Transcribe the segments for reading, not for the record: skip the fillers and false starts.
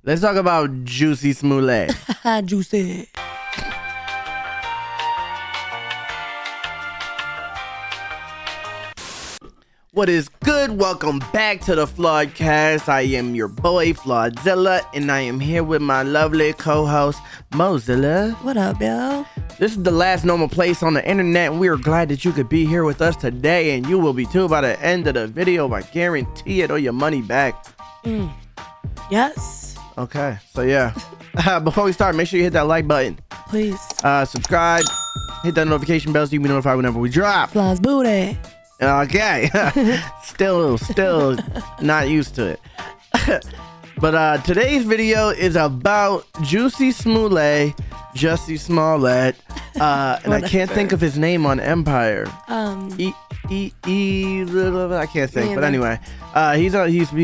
Let's talk about Jussie Smollett. Juicy. What is good? Welcome back to the Flawdcast. I am your boy, Flawdzilla, and I am here with my lovely co-host, Mo'Zilla. What up, yo? This is the last normal place on the internet, and we are glad that you could be here with us today, and you will be too by the end of the video. I guarantee it, or your money back. Yes. Okay, so yeah. Before we start, make sure you hit that like button. Please. Subscribe. Hit that notification bell so you can be notified whenever we drop. Flawd's booty. Okay. still not used to it. But today's video is about Jussie Smollett, and I can't think of his name on Empire. I can't think, but anyway, he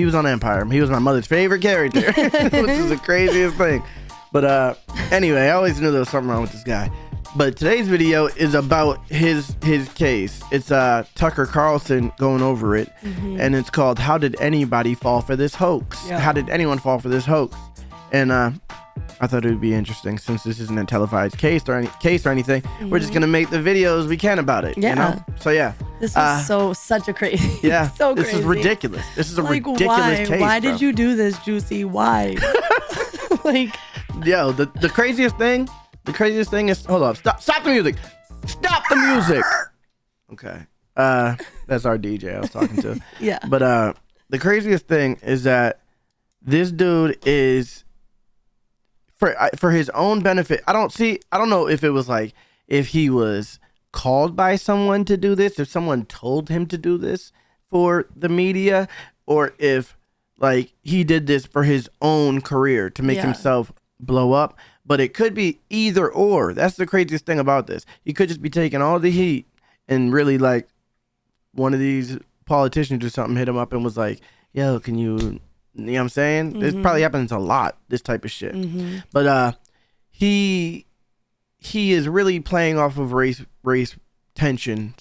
was on Empire. He was my mother's favorite character, which is the craziest thing. But anyway, I always knew there was something wrong with this guy. But today's video is about his case. It's Tucker Carlson going over it, and it's called "How Did Anybody Fall for This Hoax?" Yeah. How did anyone fall for this hoax? And I thought it would be interesting, since this isn't a televised case or anything. We're just gonna make the videos we can about it. Yeah. You know? So yeah. This is such a crazy. Yeah. so this crazy. is ridiculous. This is a like, ridiculous case. Why bro. did you do this, Juicy? Why? Like. Yo, the craziest thing. The craziest thing is, hold up, stop the music. Stop the music. Okay. That's our DJ I was talking to. Yeah. But the craziest thing is that this dude is, for his own benefit. I don't know if it was like, if he was called by someone to do this, if someone told him to do this for the media, or if like he did this for his own career to make himself blow up. But it could be either or. That's the craziest thing about this. He could just be taking all the heat, and really, like, one of these politicians or something hit him up and was like, yo, can you know what I'm saying? This probably happens a lot, this type of shit. But he is really playing off of race tensions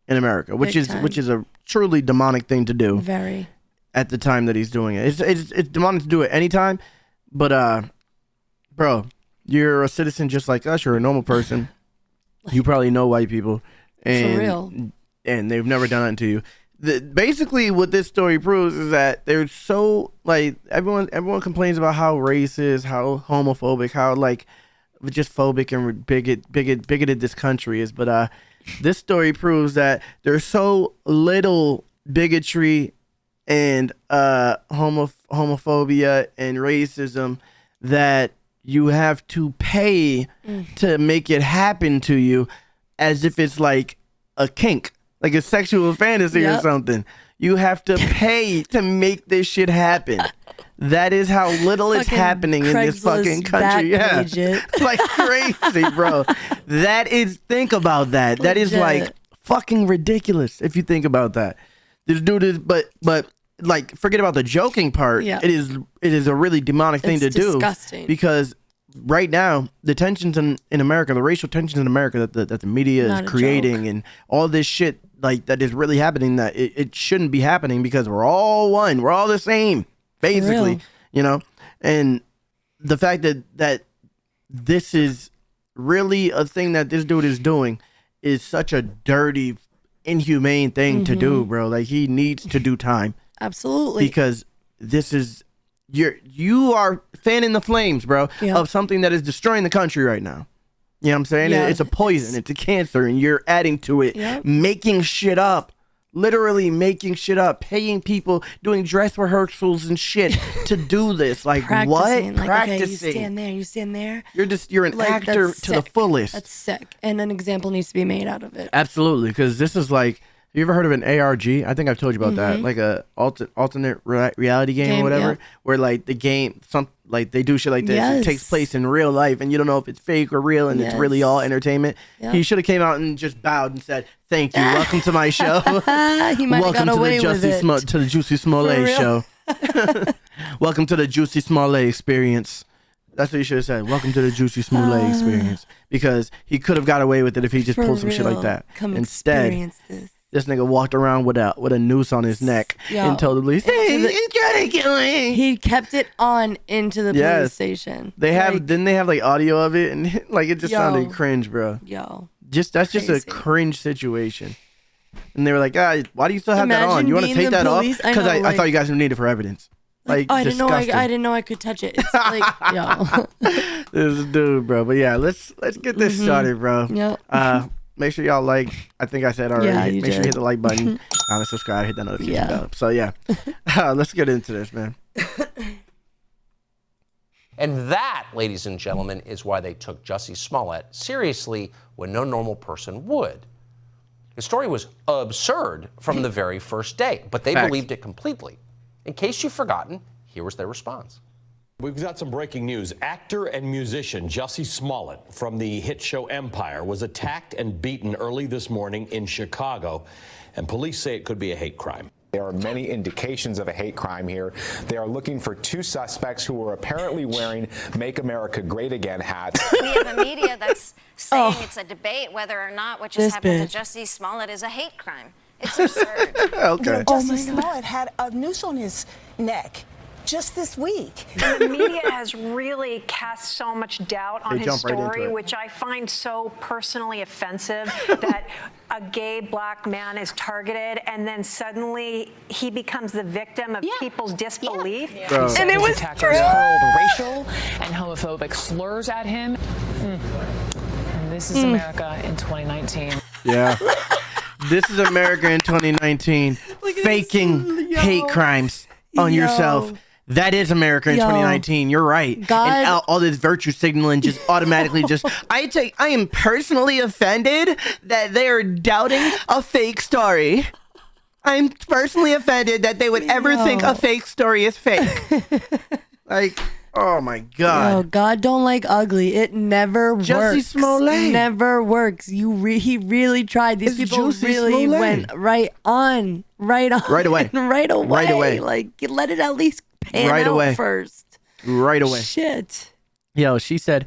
in America, which is a truly demonic thing to do. Very. At the time that he's doing it. It's demonic to do it anytime, but bro, you're a citizen just like us. You're a normal person. You probably know white people, and for real, and they've never done it to you. Basically, what this story proves is that they're so, like, everyone complains about how racist, how homophobic, how like just phobic and bigoted this country is. But this story proves that there's so little bigotry and homophobia and racism that you have to pay to make it happen to you, as if it's like a kink, like a sexual fantasy or something. You have to pay to make this shit happen. That is how little is happening in this fucking country. Yeah, like crazy, bro. That is, think about that. That is like fucking ridiculous if you think about that. This dude is, but like, forget about the joking part. Yeah. It is a really demonic thing to disgusting. Do, because right now the tensions in America, the racial tensions in America that the media is creating, and all this shit like that is really happening, that it shouldn't be happening, because we're all one, we're all the same, basically, you know. And the fact that this is really a thing that this dude is doing is such a dirty, inhumane thing to do, bro. Like, he needs to do time. Absolutely. Because this is, you are fanning the flames, bro, of something that is destroying the country right now. You know what I'm saying? Yeah. It's a poison, it's a cancer, and you're adding to it, making shit up. Literally making shit up, paying people, doing dress rehearsals and shit to do this. Like, practicing. What? Like, practicing. Okay, you stand there. You're an actor to the fullest. That's sick. And an example needs to be made out of it. Absolutely, because this is like, have you ever heard of an ARG? I think I've told you about that. Like a alternate reality game or whatever, where like the game, like they do shit like this. It takes place in real life, and you don't know if it's fake or real, and it's really all entertainment. He should have came out and just bowed and said, "Thank you, welcome to my show. He might welcome have got away to with it. to the Jussie Smollett show. Welcome to the Jussie Smollett experience." That's what you should have said. Welcome to the Jussie Smollett experience, because he could have got away with it if he just pulled some shit like that. Come Instead, experience this. This nigga walked around with a noose on his neck and told the police, "Hey, he's trying to kill me." He kept it on into the police station. They didn't they have like audio of it, and like it just sounded cringe, bro. That's just a cringe situation. And they were like, why do you still have that on? You want to take that off? Because I thought you guys would need it for evidence. Like, I didn't know I could touch it. It's like, yo. This dude, bro. But yeah, let's get this started, bro. Yep. Make sure y'all like. I think I said already. Yeah, Make sure you hit the like button, comment, subscribe, hit that notification bell. So yeah, let's get into this, man. And that, ladies and gentlemen, is why they took Jussie Smollett seriously when no normal person would. The story was absurd from the very first day, but they believed it completely. In case you've forgotten, here was their response. We've got some breaking news. Actor and musician Jussie Smollett from the hit show Empire was attacked and beaten early this morning in Chicago, and police say it could be a hate crime. There are many indications of a hate crime here. They are looking for 2 suspects who were apparently wearing Make America Great Again hats. We have a media that's saying it's a debate whether or not what just happened to Jussie Smollett is a hate crime. It's absurd. Okay. Jussie Smollett had a noose on his neck just this week. And the media has really cast so much doubt on his story, which I find so personally offensive, that a gay black man is targeted and then suddenly he becomes the victim of people's disbelief. And it was attackers hurled racial and homophobic slurs at him. And this is America in 2019. Yeah. This is America in 2019. Faking hate crimes on yourself. That is America in 2019. You're right. And all this virtue signaling just automatically I am personally offended that they are doubting a fake story. I'm personally offended that they would ever think a fake story is fake. Like, oh my God. Yo, God don't like ugly. It never works. Jussie Smollett. Never works. He really tried. These people really went right away. Right away. Like, let it at least pan out first. Right away. Shit. Yo, she said,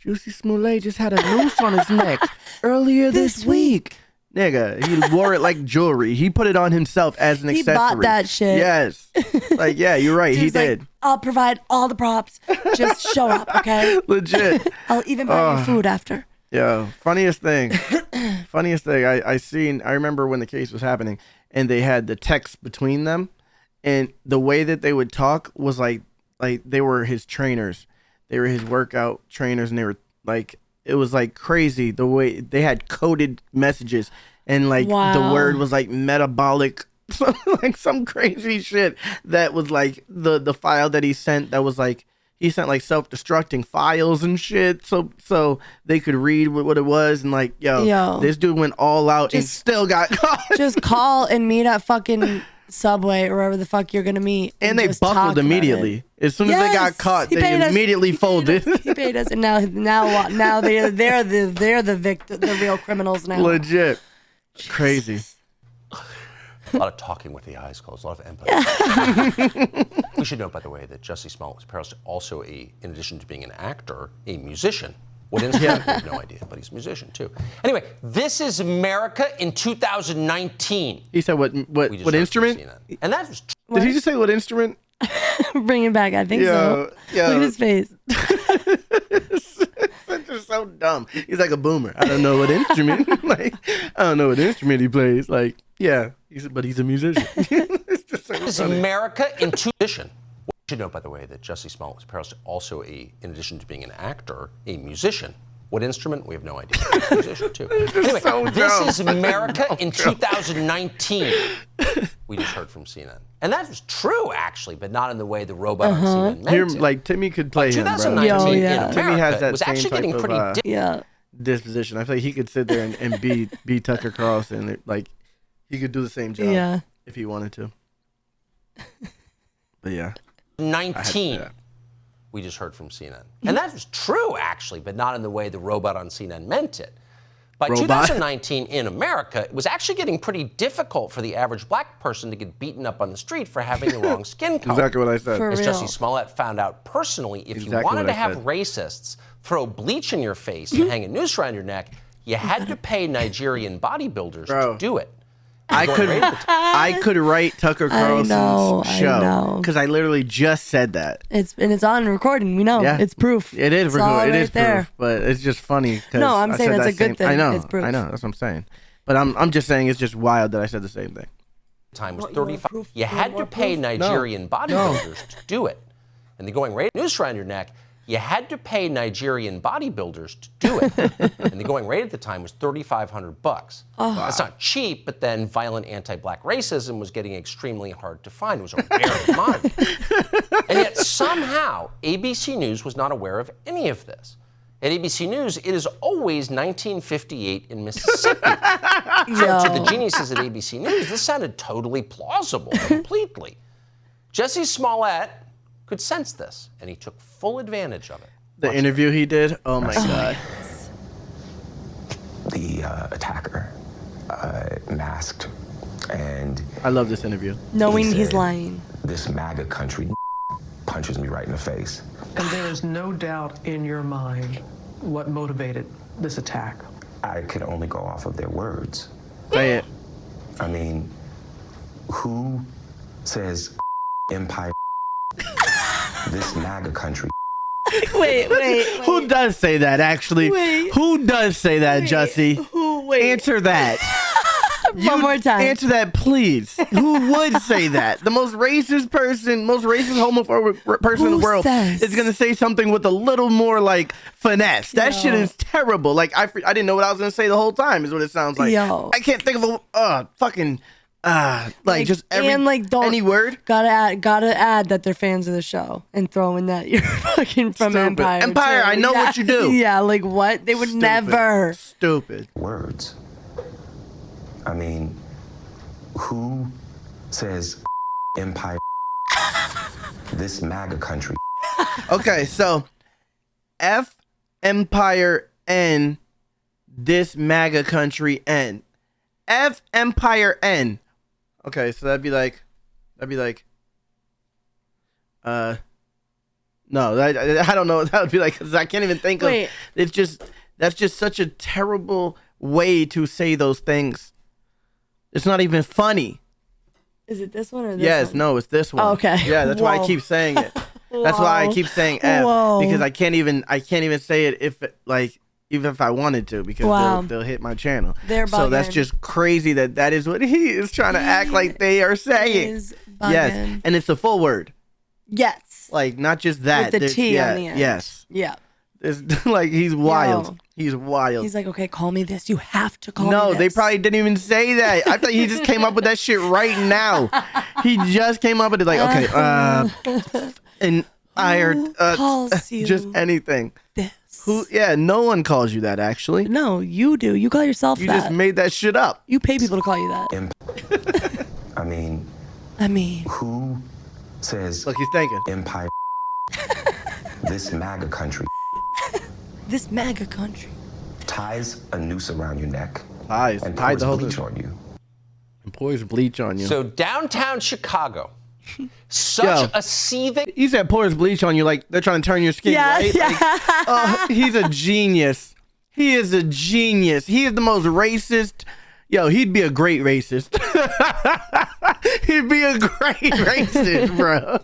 Jussie Smollett just had a noose on his neck earlier this week. Nigga, he wore it like jewelry. He put it on himself as an accessory. He bought that shit. Yes. Like, yeah, you're right. He did. Like, I'll provide all the props. Just show up, okay? Legit. I'll even buy you food after. Yeah. Funniest thing. I remember when the case was happening and they had the text between them, and the way that they would talk was like they were his trainers. They were his workout trainers, and they were like, it was like crazy the way they had coded messages, and like the word was like metabolic, like some crazy shit that was like the file that he sent, that was like he sent like self-destructing files and shit, so they could read what it was, and like yo, this dude went all out and still got caught. Just call and meet at fucking Subway or wherever the fuck you're gonna meet, and they buckled immediately as soon as they got caught. They immediately folded. He paid us, and now they're the victim, the real criminals now. Legit. Crazy. A lot of talking with the eyes closed, a lot of empathy. We should note, by the way, that Jussie Smollett was apparently also in addition to being an actor, a musician. What instrument? We have no idea, but he's a musician too. Anyway, this is America in 2019. He said what instrument? And that was Did he just say what instrument? Bring it back. I think so. Look at his face. It's just so dumb. He's like a boomer. I don't know what instrument. I don't know what instrument he plays. Like, yeah, but he's a musician. It's just so This is America in musician. We should note, by the way, that Jussie Smollett was apparently also in addition to being an actor, a musician. What instrument? We have no idea. He's a musician too. Anyway, this is America in 2019. We just heard from CNN. And that was true, actually, but not in the way the robot on CNN meant it. Like, Timmy could play him, bro. 2019 in America, Timmy has that was same actually type getting pretty of disposition. I feel like he could sit there and be Tucker Carlson. Like, he could do the same job if he wanted to. But yeah. 19. We just heard from CNN. And that was true, actually, but not in the way the robot on CNN meant it. By 2019 in America, it was actually getting pretty difficult for the average black person to get beaten up on the street for having the wrong skin color. Exactly what I said. As Jussie Smollett found out personally, if you wanted to have racists throw bleach in your face and hang a noose around your neck, you had to pay Nigerian bodybuilders to do it. I could write Tucker Carlson's show because I literally just said that. It's on recording. We know. Yeah. It's proof. It is recorded. It is proof. But it's just funny. No, I'm saying that's a good thing. I know. It's proof. I know. That's what I'm saying. But I'm just saying it's just wild that I said the same thing. Time was 35. You had to pay Nigerian bodybuilders to do it. And the going rate noose around your neck. You had to pay Nigerian bodybuilders to do it. And the going rate at the time was $3,500. Oh. That's not cheap, but then violent anti-black racism was getting extremely hard to find. It was a rare commodity. And yet somehow ABC News was not aware of any of this. At ABC News, it is always 1958 in Mississippi. So to the geniuses at ABC News, this sounded totally plausible, completely. Jussie Smollett could sense this, and he took full advantage of it. The interview he did? Oh, my God. The attacker, masked, and... I love this interview. Knowing he's lying. This MAGA country punches me right in the face. And there is no doubt in your mind what motivated this attack? I could only go off of their words. Say it. I mean, who says empire this MAGA country? Wait. Who does say that, actually? Wait. Who does say that, Jussie? Answer that. One more time. Answer that, please. Who would say that? The most racist person, most racist homophobic person in the world is going to say something with a little more, like, finesse. That shit is terrible. Like, I didn't know what I was going to say the whole time is what it sounds like. I can't think of just any word. Gotta add that they're fans of the show and throw in that you're fucking from Empire. Empire, I know what you do. Yeah, like what? They would never. Stupid. Words. I mean, who says empire this MAGA country? Okay, so F Empire N this MAGA country N. F Empire N. Okay, so that'd be like no, I don't know what that would be like because I can't even think of. That's just such a terrible way to say those things. It's not even funny. Is it this one or this one? No, it's this one. Oh, okay. Yeah, that's why I keep saying it. That's why I keep saying F because I can't even say it even if I wanted to because they'll hit my channel. So that's just crazy that is what he is trying to act like they are saying. Yes, and it's a full word. Yes. Like not just that. With the T on the end. Yes. Yeah. It's like he's wild. He's wild. He's like, okay, call me this. You have to call me this. No, they this. probably didn't even say that. I thought he just came up with that shit right now. He just came up with it like, okay, and I calls you just anything. This. Who? Yeah, no one calls you that actually. No, you do. You call yourself that. You just made that shit up. You pay people to call you that. I mean, who says? Look, he's thinking. Empire. This MAGA country. This MAGA country. Ties a noose around your neck. And pours bleach on you. And pours bleach on you. So downtown Chicago, such a seething. He said pours bleach on you like they're trying to turn your skin white. Yeah. Like, he's a genius. He is a genius. He is the most racist. Yo, he'd be a great racist. He'd be a great racist, bro.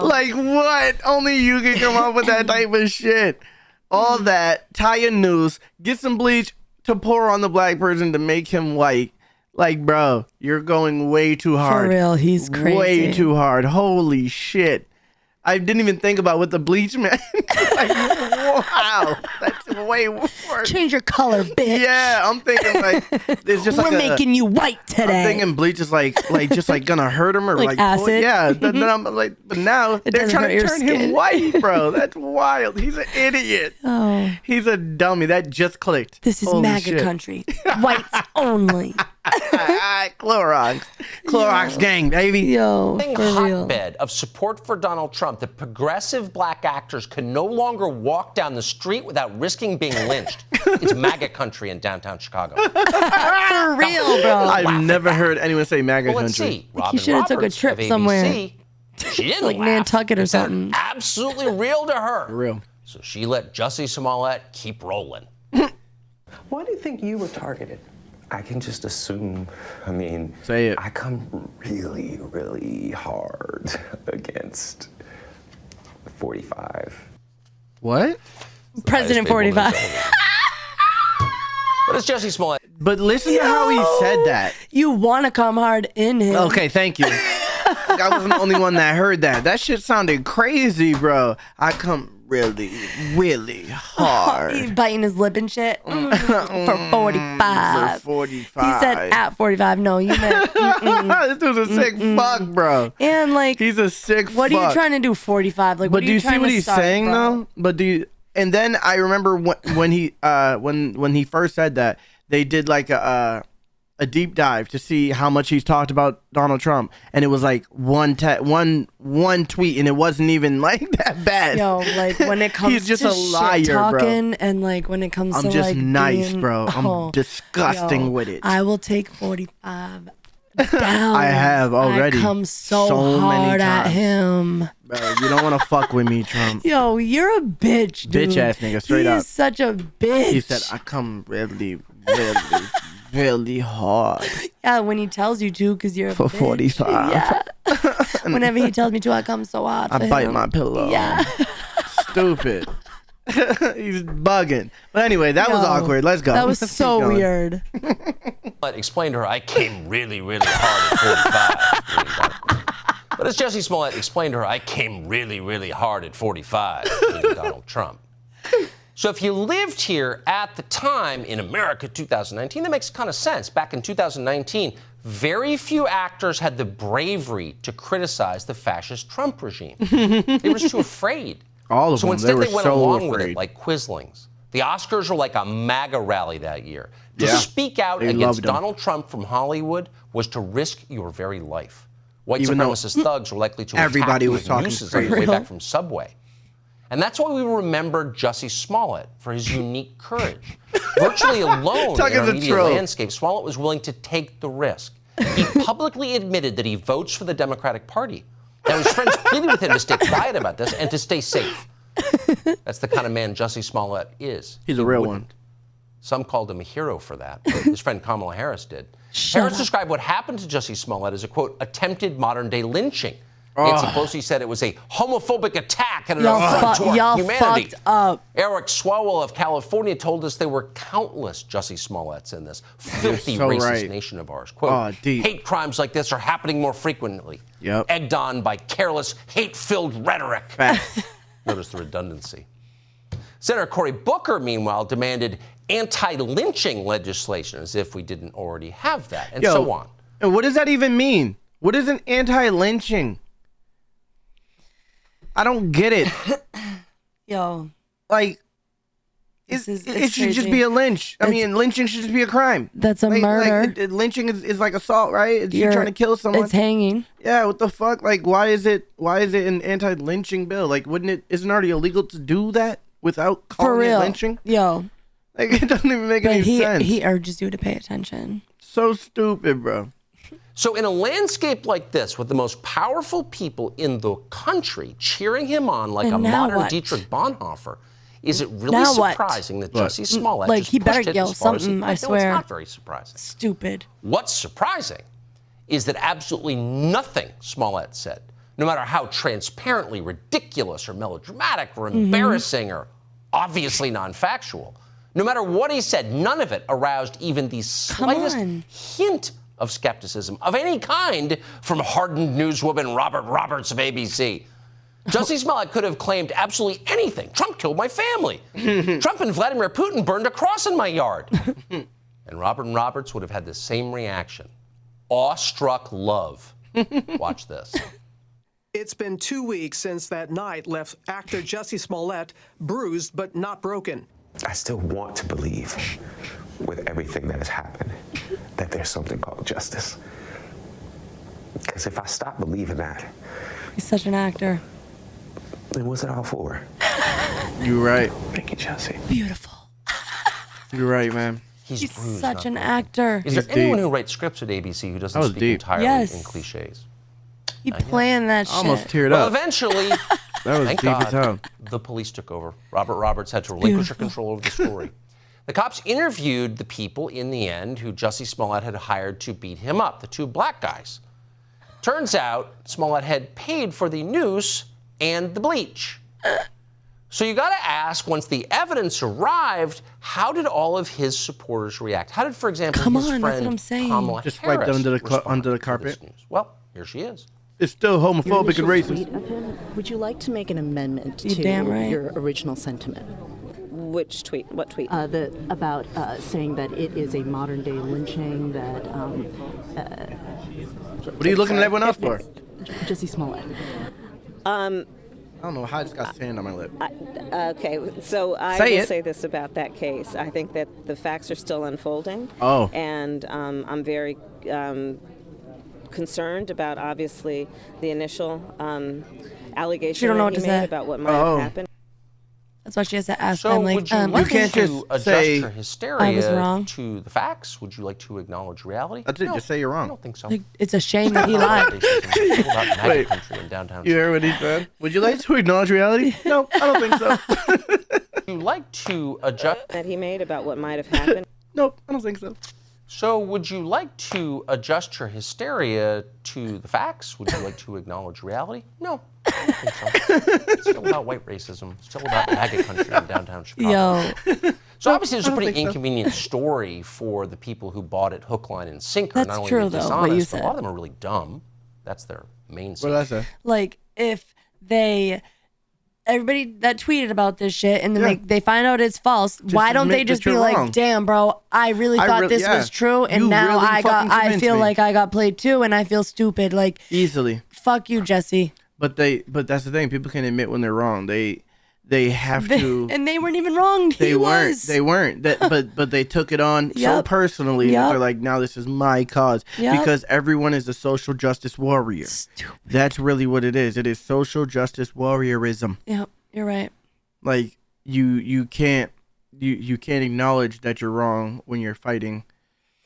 Like what? Only you can come up with that type of shit. All that, tie a noose, get some bleach to pour on the black person to make him white. Like, bro, you're going way too hard. For real, he's crazy. Way too hard. Holy shit. I didn't even think about what the bleach meant. Like, wow, that's way worse. Change your color, bitch. Yeah, I'm thinking like it's just we're making you white today. I'm thinking bleach is like just like gonna hurt him or like acid. Yeah, then I'm like, but now they're trying to turn him white, bro. That's wild. He's an idiot. Oh, he's a dummy. That just clicked. This is MAGA country. Whites only. Clorox gang, baby. Yo, for real. Hotbed of support for Donald Trump. The progressive black actors can no longer walk down the street without risking being lynched. It's MAGA country in downtown Chicago. For real, bro. I've never heard anyone say MAGA country. Let's see. He should have took a trip somewhere. She didn't like laugh. Nantucket or something. Absolutely real to her. Real. So she let Jussie Smollett keep rolling. Why do you think you were targeted? I can just assume, I mean, say it. I come really, really hard against 45. What? President 45. But it's Jussie Smollett. But listen to how he said that. You want to come hard in him. Okay, thank you. I wasn't the only one that heard that. That shit sounded crazy, bro. I come really, really hard. He's biting his lip and shit. For 45. For 45. He said at 45. No, you meant. This dude's a sick fuck, bro. And like, he's a sick fuck. What are you trying to do? 45. Like, but what are you trying to do you see what he's saying though? But do you? And then I remember when he first said that, they did like a deep dive to see how much he's talked about Donald Trump, and it was like one tweet, and it wasn't even like that bad. Yo, like when it comes he's just to a liar, shit talking, bro. And like when it comes I'm to just like nice, being, bro. I'm disgusting with it. I will take 45 down. I have already. I come so hard at him. Bro, you don't want to fuck with me, Trump. Yo, you're a bitch, dude. Bitch ass nigga, straight up. He's such a bitch. He said, I come really, really, really hard. Yeah, when he tells you to, because you're a for bitch. 45. Yeah. Whenever he tells me to, I come so hard for I bite him. my pillow. Yeah. Stupid. He's bugging. But anyway, that was awkward. Let's go. That was so weird. But explained to her, I came really, really hard at 45. But as Jussie Smollett explained to her, I came really, really hard at 45. Donald Trump. So if you lived here at the time in America 2019, that makes kind of sense. Back in 2019, very few actors had the bravery to criticize the fascist Trump regime. They were just too afraid. All of so them. instead, they went so along afraid. with it like Quislings. The Oscars were like a MAGA rally that year. To speak out against Donald Trump from Hollywood was to risk your very life. White supremacist thugs were likely to attack you with nooses on the way back from Subway. And that's why we remember Jussie Smollett for his unique courage. Virtually alone in our media landscape, Smollett was willing to take the risk. He publicly admitted that he votes for the Democratic Party. Now, his friends pleaded with him to stay quiet about this and to stay safe. That's the kind of man Jussie Smollett is. He's a real one. Some called him a hero for that. His friend Kamala Harris did. Harris described what happened to Jussie Smollett as a, quote, attempted modern-day lynching. Nancy Pelosi said it was a homophobic attack and an affront to our humanity. Fucked up. Eric Swalwell of California told us there were countless Jussie Smolletts in this filthy, racist nation of ours. Quote, hate crimes like this are happening more frequently. Egged on by careless, hate-filled rhetoric. Notice the redundancy. Senator Cory Booker, meanwhile, demanded anti-lynching legislation, as if we didn't already have that, and so on. And what does that even mean? What is an anti-lynching? I don't get it. Yo. Like, it should just be a lynch. I mean, lynching should just be a crime. That's a murder. Like, lynching is like assault, right? You're trying to kill someone. It's hanging. Yeah, what the fuck? Like, why is it an anti-lynching bill? Like, isn't it already illegal to do that without calling it lynching? Yo. Like, it doesn't even make any sense. He urges you to pay attention. So stupid, bro. So in a landscape like this, with the most powerful people in the country cheering him on like a modern Dietrich Bonhoeffer, is it really surprising that Jussie Smollett just he better pushed it yell as far something, as he I swear. It's not very surprising. Stupid. What's surprising is that absolutely nothing Smollett said, no matter how transparently ridiculous or melodramatic or embarrassing or obviously non-factual, no matter what he said, none of it aroused even the slightest hint of skepticism of any kind from hardened newswoman Robert Roberts of ABC. Jussie Smollett could have claimed absolutely anything. Trump killed my family. Trump and Vladimir Putin burned a cross in my yard. And Robert Roberts would have had the same reaction. Awestruck love. Watch this. It's been 2 weeks since that night left actor Jussie Smollett bruised but not broken. I still want to believe, with everything that has happened, that there's something called justice. Because if I stop believing that... He's such an actor. Then what's it all for? You're right. Thank you, Jussie. Beautiful. You're right, man. He's such an actor. Is there anyone who writes scripts at ABC who doesn't speak entirely in cliches? He planned that shit. Almost teared Well, up. eventually, that was thank deep as hell. God, the police took over. Robert Roberts had to relinquish control over the story. The cops interviewed the people in the end who Jussie Smollett had hired to beat him up, the 2 black guys. Turns out Smollett had paid for the noose and the bleach. So you got to ask, once the evidence arrived, how did all of his supporters react? How did, for example, his friend Kamala just Harris swipe under the carpet? Well, here she is. It's still homophobic and racist. Would you like to make an amendment to your original sentiment? Which tweet? What tweet? About saying that it is a modern day lynching. That. What are you looking at everyone else for? Jussie Smollett. I don't know how I just got sand on my lip. Okay, so I will say this about that case. I think that the facts are still unfolding. Oh. And I'm very concerned about, obviously, the initial allegation that he made about what might have happened. That's why she has to ask So them, like, would you like you can't to just adjust say, your hysteria I was wrong. to the facts? Would you like to acknowledge reality? That's it. No, Just say you're wrong. I don't think so. Like, it's a shame that he lied. Wait, country in downtown. you heard what he said? Would you like to acknowledge reality? No, I don't think so. Would you like to adjust that he made about what might have happened? Nope, I don't think so. So would you like to adjust your hysteria to the facts? Would you like to acknowledge reality? No, I don't think so. It's still about white racism. It's still about MAGA country in downtown Chicago. So obviously there's a pretty inconvenient story for the people who bought it hook, line, and sinker. That's Not only true, are they though, what you dishonest, but a lot of said. them are really dumb. That's their main What did I say? Like, if everybody that tweeted about this shit and then they find out it's false, why don't they just be like, damn, bro, I really thought this was true, and now I feel like I got played too, and I feel stupid. Like, easily. Fuck you, Jussie. But that's the thing. People can admit when they're wrong. They have to. And they weren't even wrong. They weren't. But they took it on so personally that they're like, now this is my cause. Because everyone is a social justice warrior. Stupid. That's really what it is. It is social justice warriorism. Yep, you're right. Like you can't acknowledge that you're wrong when you're fighting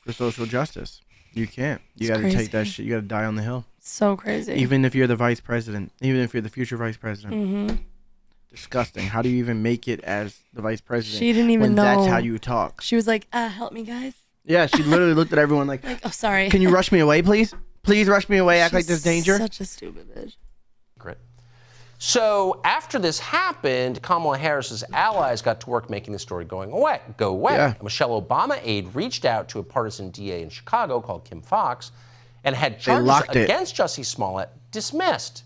for social justice. You can't. You got to take that shit. You got to die on the hill. So crazy. Even if you're the vice president. Even if you're the future vice president. Mm-hmm. Disgusting. How do you even make it as the vice president? She didn't even know. That's how you talk. She was like, help me, guys. Yeah, she literally looked at everyone like, oh, sorry. Can you rush me away, please? Please rush me away. Act like there's danger. Such a stupid bitch. Great. So after this happened, Kamala Harris's allies got to work making the story go away. Yeah. A Michelle Obama aide reached out to a partisan DA in Chicago called Kim Foxx and had charges against Jussie Smollett dismissed.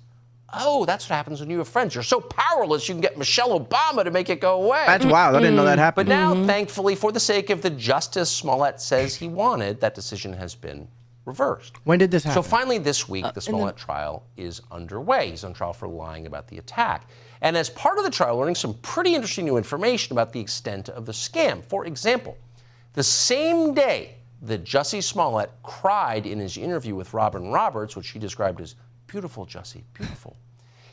Oh, that's what happens when you have friends. You're so powerless, you can get Michelle Obama to make it go away. That's wild. I didn't know that happened. But now, thankfully, for the sake of the justice Smollett says he wanted, that decision has been reversed. When did this happen? So finally this week, the Smollett trial is underway. He's on trial for lying about the attack. And as part of the trial, learning some pretty interesting new information about the extent of the scam. For example, the same day that Jussie Smollett cried in his interview with Robin Roberts, which he described as beautiful, Jussie, beautiful,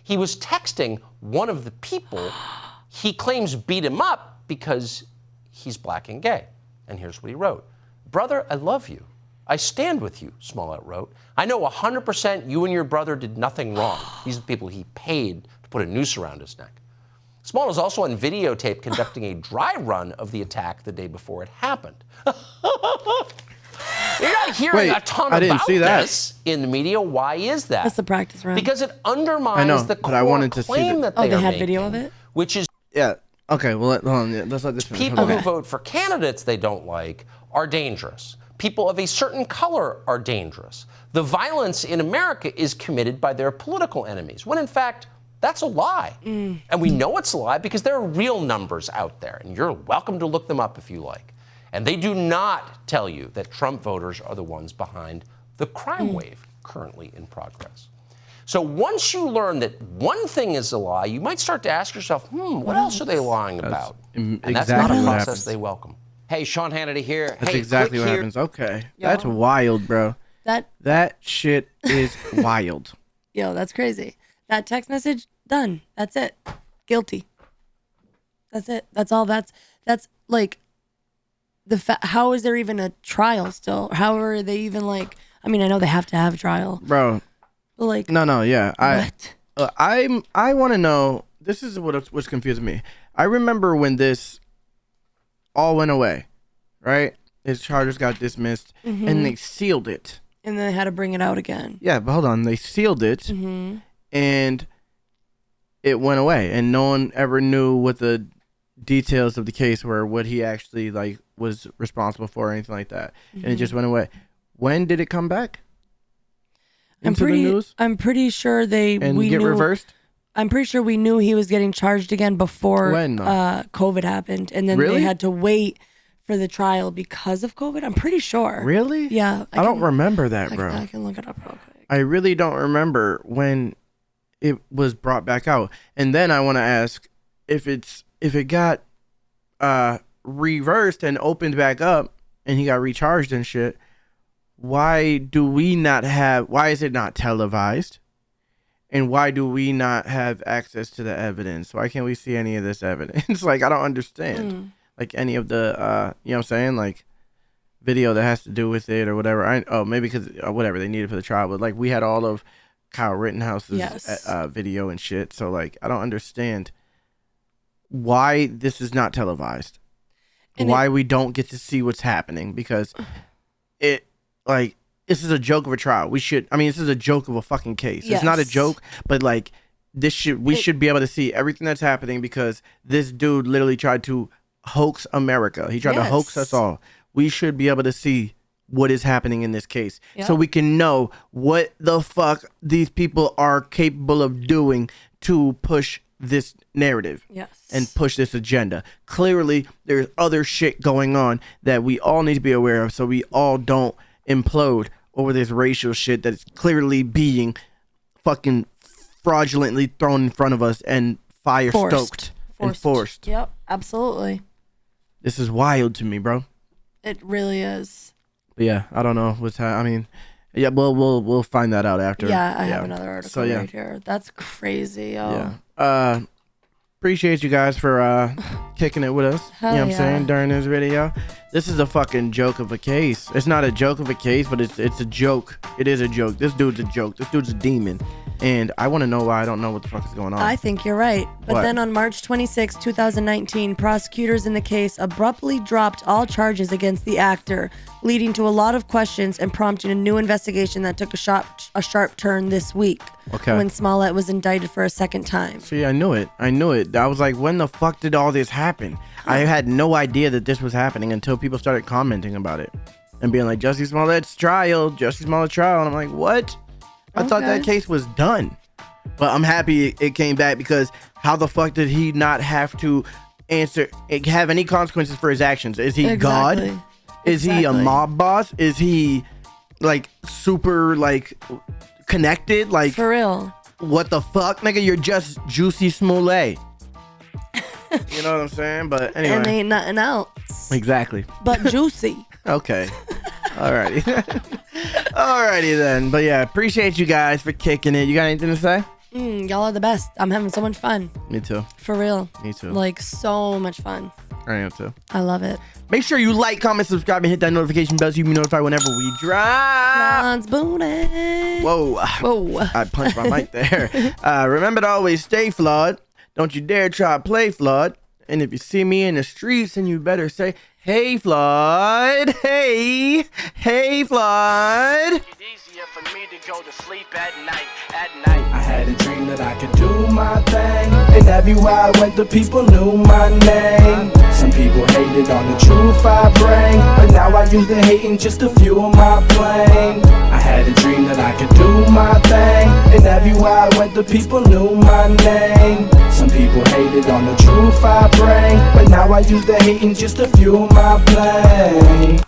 he was texting one of the people he claims beat him up because he's black and gay. And here's what he wrote. Brother, I love you. I stand with you, Smollett wrote. I know 100% you and your brother did nothing wrong. These are the people he paid to put a noose around his neck. Smollett was also on videotape conducting a dry run of the attack the day before it happened. You're not hearing a ton about this in the media. Why is that? That's the practice run. Because it undermines the core claim that they are making. They had video of it? Which is... Yeah. Okay, well, hold on. Let's let this finish. People who vote for candidates they don't like are dangerous. People of a certain color are dangerous. The violence in America is committed by their political enemies, when in fact, that's a lie. And we know it's a lie because there are real numbers out there, and you're welcome to look them up if you like. And they do not tell you that Trump voters are the ones behind the crime wave currently in progress. So once you learn that one thing is a lie, you might start to ask yourself, what else are they lying about? And that's not a process they welcome. Hey, Sean Hannity here. That's hey, exactly what happens. Okay. That's wild, bro. That shit is wild. Yo, that's crazy. That text message, done. That's it. Guilty. That's it. That's all. That's like... how is there even a trial still? How are they even like? I mean, I know they have to have a trial, bro. But like, no, yeah. I want to know. This is what's confusing me. I remember when this all went away, right? His charges got dismissed, and they sealed it. And then they had to bring it out again. Yeah, but hold on. They sealed it, and it went away, and no one ever knew what the details of the case were, what he actually like was responsible for, or anything like that. And it just went away. When did it come back? I'm pretty sure we knew, reversed. I'm pretty sure we knew he was getting charged again before COVID happened, and then they had to wait for the trial because of COVID. I'm pretty sure. Really? Yeah. I don't remember that, bro. I can look it up real quick. I really don't remember when it was brought back out. And then I want to ask if it got reversed and opened back up and he got recharged and shit, why is it not televised? And why do we not have access to the evidence? Why can't we see any of this evidence? Like, I don't understand. Like any of the, you know what I'm saying? Like video that has to do with it or whatever. Maybe because whatever they needed for the trial. But like we had all of Kyle Rittenhouse's video and shit. So like, I don't understand why this is not televised. And why we don't get to see what's happening. Because this is a joke of a trial. This is a joke of a fucking case. Yes. It's not a joke, but like we should be able to see everything that's happening because this dude literally tried to hoax America. He tried to hoax us all. We should be able to see what is happening in this case so we can know what the fuck these people are capable of doing to push this narrative and push this agenda. Clearly, there's other shit going on that we all need to be aware of so we all don't implode over this racial shit that's clearly being fucking fraudulently thrown in front of us and stoked and forced. Yep, absolutely. This is wild to me, bro. It really is. But yeah, I don't know what's happening. Yeah, we'll find that out after. Yeah, I have another article right here. That's crazy, yo. Yeah. Appreciate you guys for kicking it with us. Hell you know what I'm saying? During this video. This is a fucking joke of a case. It's not a joke of a case, but it's a joke. It is a joke. This dude's a joke. This dude's a demon. And I want to know why I don't know what the fuck is going on. I think you're right. But then on March 26, 2019, prosecutors in the case abruptly dropped all charges against the actor, leading to a lot of questions and prompting a new investigation that took a sharp turn this week. Okay. When Smollett was indicted for a second time. See, I knew it. I was like, when the fuck did all this happen? I had no idea that this was happening until people started commenting about it and being like, Jussie Smollett's trial. And I'm like, what? I thought that case was done. But I'm happy it came back because how the fuck did he not have to have any consequences for his actions? Is he God? Is he a mob boss? Is he like super like connected? Like for real? What the fuck, nigga? You're just Jussie Smollett. You know what I'm saying? But anyway. And ain't nothing else. Exactly. But juicy. Okay. Alrighty. Alrighty then. But yeah, appreciate you guys for kicking it. You got anything to say? Y'all are the best. I'm having so much fun. Me too. For real. Me too. Like so much fun. I am too. I love it. Make sure you like, comment, subscribe, and hit that notification bell so you can be notified whenever we drop. Flawd's booty. Whoa. I punched my mic there. Remember to always stay flawed. Don't you dare try to play flawed. And if you see me in the streets, then you better say, hey, Flawd. Hey, Flawd. It's easier for me to go to sleep at night. I had a dream that I could do my thing. And everywhere I went, the people knew my name. Some people hated on the truth I bring, but now I use the hating just to fuel my plane. I had a dream that I could do my thing. And everywhere I went, the people knew my name. Some people hated on the truth I bring, but now I use the hating just to fuel my plane.